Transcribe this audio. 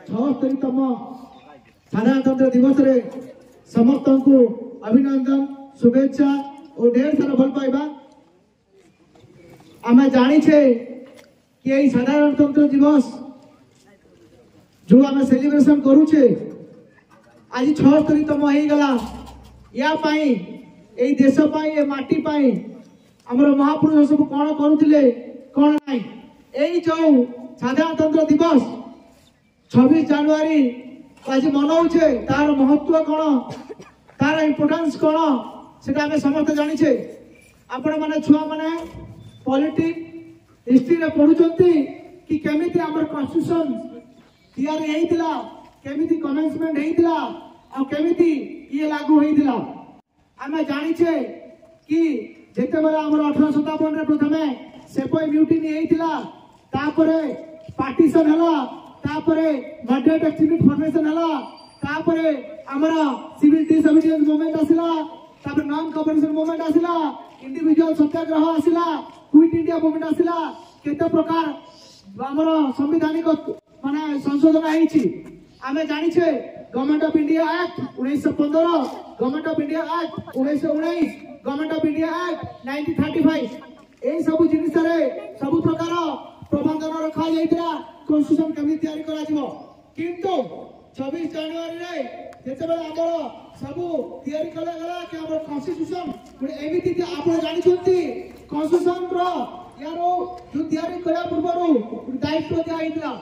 76तम साधारणतंत्र दिवस रे समस्त को अभिनंदन शुभेच्छा और ढेर सारा भल पाइबा। आम जानी छे कि यही साधारणतंत्र दिवस जो आम सेलिब्रेशन करूचे आज 76तम हो गला। या पाई ए देश पाई ए माटी पाई हमर महापुरुष सब कौन करुले कौन नहीं यही जो साधारणतंत्र दिवस 26 जनवरी आज मनाऊे तार महत्व कौन तार इम्पोर्टेंस कौन से समस्त जानी। आपण मैंने छुआ मैंने पॉलिटिक्स हिस्ट्री रे पढ़ुचंती कि केमिति हमर कॉन्स्टिट्यूशन तैयारी हेइतिला केमिति कमेंसमेंट हेइतिला आ केमिति ये लागू हेइतिला। आमे जानी छे कि जेते बेला हमर 1857 रे प्रथमे सेपय म्यूटिनी हेइतिला तापरे पार्टीशन हला तापरे मड्रास एक्टिविटी फॉर्मेशन हला तापरे हमरा सिविल डिसोबीडियंस मूवमेंट आसिला तापर नॉन कॉपरेशन मूवमेंट आसिला इंडिविजुअल सत्याग्रह आसिला क्विट इंडिया मूवमेंट आसिला केते प्रकार हमर संवैधानिक माने संशोधन हेइछि। आमे जानि छे government of India act 1915 government of India act 1919 government of India act 1935 एई सब जिनिस रे सब प्रकार प्रबंधन रखा जाइतरा कॉन्स्टिट्यूशन केमि तयारी करा जिवो। किंतु 26 जनवरी रे जेते बेला हमर सब तयारी कला गला कि हमर कॉन्स्टिट्यूशन एमिति कि आपण जानि छथि कॉन्स्टिट्यूशन रो यारो जो तयारी करा पूर्वरु दायित्व दिया आइतला